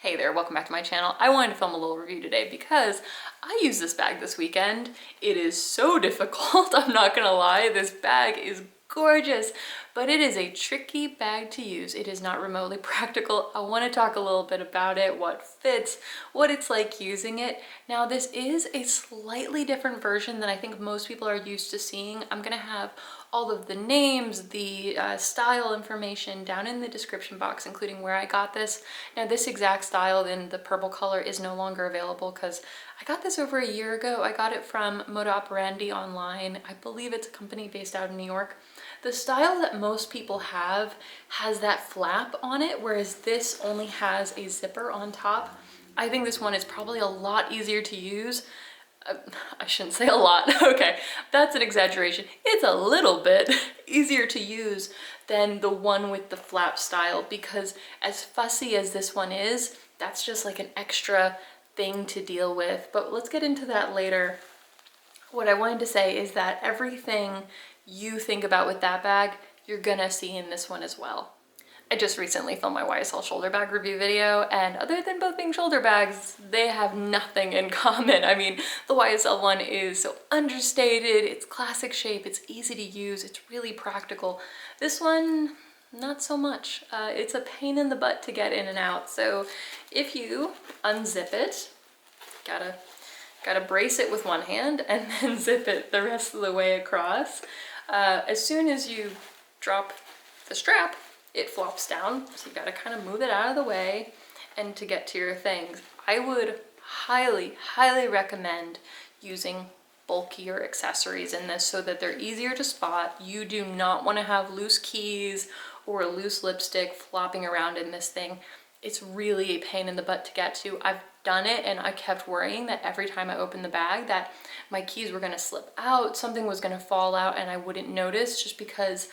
Hey there, welcome back to my channel. I wanted to film a little review today because I used this bag this weekend. It is so difficult, I'm not gonna lie. This bag is gorgeous, but it is a tricky bag to use. It is not remotely practical. I want to talk a little bit about it, what fits, what it's like using it. Now, this is a slightly different version than I think most people are used to seeing. I'm gonna have all of the names, the style information down in the description box, including where I got this. Now, this exact style in the purple color is no longer available because I got this over a year ago. I got it from Moda Operandi online. I believe it's a company based out of New York. The style that most people have has that flap on it, whereas this only has a zipper on top. I think this one is probably a lot easier to use. I shouldn't say a lot, okay, that's an exaggeration. It's a little bit easier to use than the one with the flap style, because as fussy as this one is, that's just like an extra thing to deal with. But let's get into that later. What I wanted to say is that everything you think about with that bag, you're gonna see in this one as well. I just recently filmed my YSL shoulder bag review video, and other than both being shoulder bags, they have nothing in common. I mean, the YSL one is so understated, it's classic shape, it's easy to use, it's really practical. This one, not so much. It's a pain in the butt to get in and out. So if you unzip it, gotta brace it with one hand and then zip it the rest of the way across. As soon as you drop the strap, it flops down, so you gotta kind of move it out of the way and to get to your things. I would highly, highly recommend using bulkier accessories in this so that they're easier to spot. You do not want to have loose keys or a loose lipstick flopping around in this thing. It's really a pain in the butt to get to. I've done it and I kept worrying that every time I opened the bag that my keys were gonna slip out, something was gonna fall out and I wouldn't notice, just because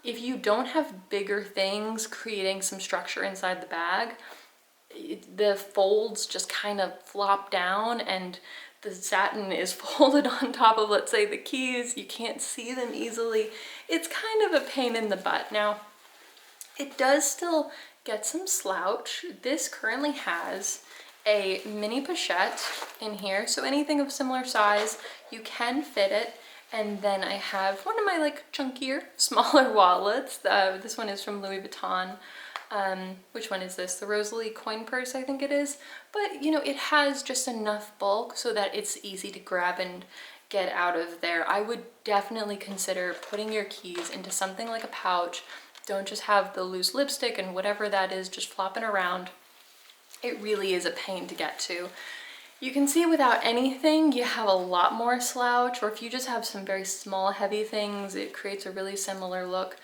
if you don't have bigger things creating some structure inside the bag, the folds just kind of flop down and the satin is folded on top of, let's say, the keys. You can't see them easily. It's kind of a pain in the butt. Now, it does still get some slouch. This currently has a mini pochette in here, so anything of similar size, you can fit it. And then I have one of my like chunkier, smaller wallets. This one is from Louis Vuitton. Which one is this? The Rosalie coin purse, I think it is. But you know, it has just enough bulk so that it's easy to grab and get out of there. I would definitely consider putting your keys into something like a pouch. Don't just have the loose lipstick and whatever that is just flopping around. It really is a pain to get to. You can see without anything, you have a lot more slouch, or if you just have some very small, heavy things, it creates a really similar look.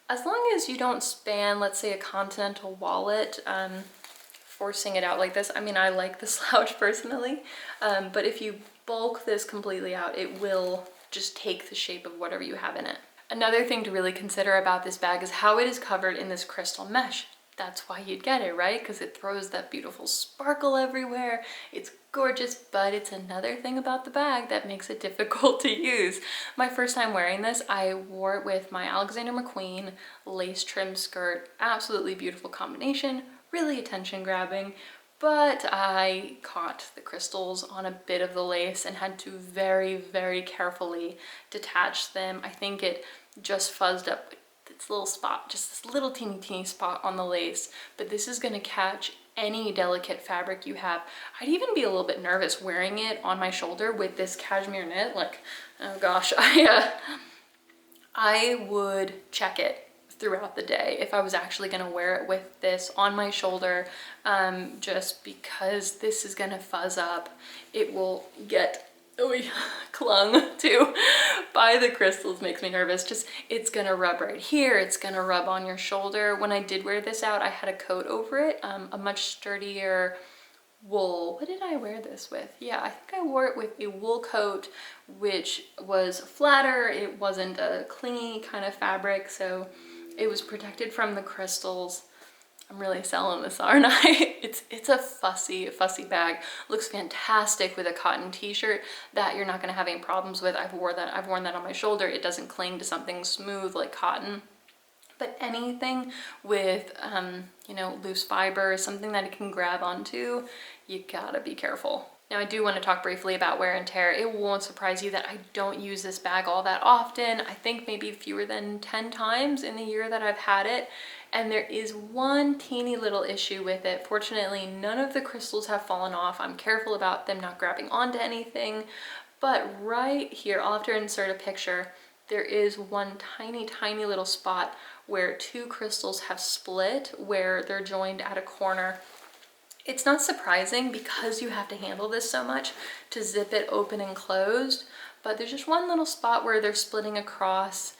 As long as you don't span, let's say, a continental wallet, forcing it out like this. I mean, I like the slouch personally, but if you bulk this completely out, it will just take the shape of whatever you have in it. Another thing to really consider about this bag is how it is covered in this crystal mesh. That's why you'd get it, right? Because it throws that beautiful sparkle everywhere. It's gorgeous, but it's another thing about the bag that makes it difficult to use. My first time wearing this, I wore it with my Alexander McQueen lace trim skirt. Absolutely beautiful combination, really attention grabbing, but I caught the crystals on a bit of the lace and had to very, very carefully detach them. I think it just fuzzed up this little spot, just this little teeny spot on the lace, but this is going to catch any delicate fabric you have. I'd even be a little bit nervous wearing it on my shoulder with this cashmere knit. Like, oh gosh, I would check it throughout the day if I was actually going to wear it with this on my shoulder, just because this is going to fuzz up. It will get clung to by the crystals. Makes me nervous. Just, it's gonna rub right here, it's gonna rub on your shoulder. When I did wear this out, I had a coat over it, a much sturdier wool. What did I wear this with? Yeah, I think I wore it with a wool coat, which was flatter. It wasn't a clingy kind of fabric, so it was protected from the crystals. I'm really selling this, aren't I? It's a fussy bag. Looks fantastic with a cotton t-shirt that you're not gonna have any problems with. I've worn that on my shoulder. It doesn't cling to something smooth like cotton. But anything with, you know, loose fiber, something that it can grab onto, you gotta be careful. Now, I do want to talk briefly about wear and tear. It won't surprise you that I don't use this bag all that often. I think maybe fewer than 10 times in the year that I've had it. And there is one teeny little issue with it. Fortunately, none of the crystals have fallen off. I'm careful about them not grabbing onto anything. But right here, I'll have to insert a picture. There is one tiny, tiny little spot where two crystals have split, where they're joined at a corner. It's not surprising because you have to handle this so much to zip it open and closed, but there's just one little spot where they're splitting across.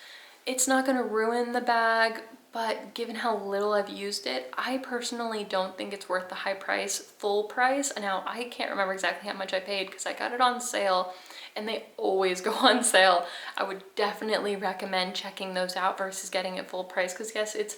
It's not going to ruin the bag, but given how little I've used it, I personally don't think it's worth the high price, full price. Now, I can't remember exactly how much I paid because I got it on sale and they always go on sale. I would definitely recommend checking those out versus getting it full price because yes, it's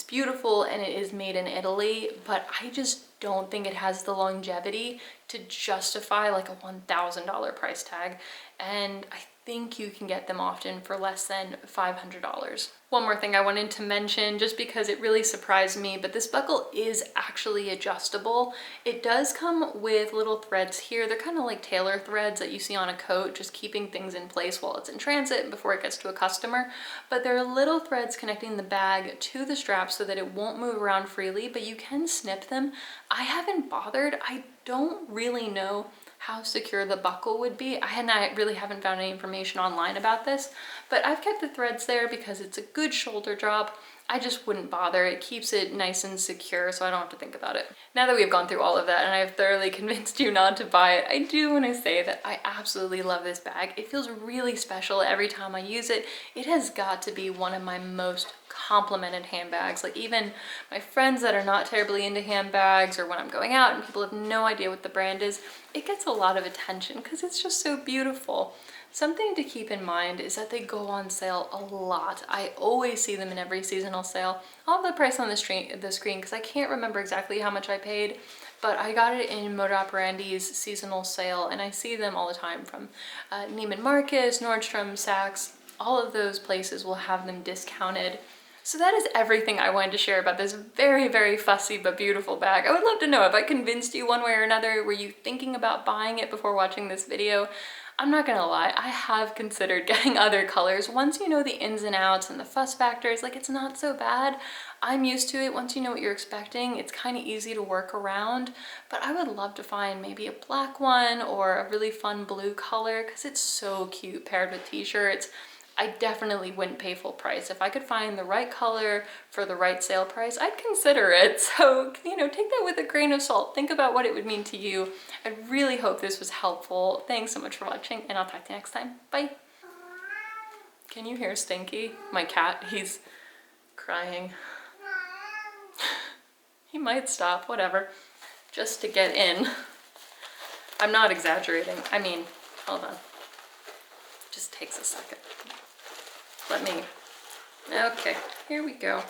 beautiful and it is made in Italy, but I just don't think it has the longevity to justify like a $1,000 price tag. And I think you can get them often for less than $500. One more thing I wanted to mention, just because it really surprised me, but this buckle is actually adjustable. It does come with little threads here. They're kind of like tailor threads that you see on a coat, just keeping things in place while it's in transit before it gets to a customer. But there are little threads connecting the bag to the strap so that it won't move around freely, but you can snip them. I haven't bothered. I don't really know how secure the buckle would be. I really haven't found any information online about this, but I've kept the threads there because it's a good shoulder drop. I just wouldn't bother. It keeps it nice and secure so I don't have to think about it. Now that we've gone through all of that and I've thoroughly convinced you not to buy it, I do want to say that I absolutely love this bag. It feels really special every time I use it. It has got to be one of my most complimented handbags. Like even my friends that are not terribly into handbags, or when I'm going out and people have no idea what the brand is, it gets a lot of attention because it's just so beautiful. Something to keep in mind is that they go on sale a lot. I always see them in every seasonal sale. I'll have the price on the screen because I can't remember exactly how much I paid, but I got it in Moda Operandi's seasonal sale, and I see them all the time from Neiman Marcus, Nordstrom, Saks. All of those places will have them discounted. So that is everything I wanted to share about this very, very fussy but beautiful bag. I would love to know if I convinced you one way or another. Were you thinking about buying it before watching this video? I'm not gonna lie, I have considered getting other colors. Once you know the ins and outs and the fuss factors, like it's not so bad. I'm used to it. Once you know what you're expecting, it's kind of easy to work around. But I would love to find maybe a black one or a really fun blue color because it's so cute paired with t-shirts. I definitely wouldn't pay full price. If I could find the right color for the right sale price, I'd consider it. So, you know, take that with a grain of salt. Think about what it would mean to you. I really hope this was helpful. Thanks so much for watching, and I'll talk to you next time. Bye. Can you hear Stinky? My cat, he's crying. He might stop, whatever, just to get in. I'm not exaggerating. I mean, hold on. Just takes a second. Okay, here we go.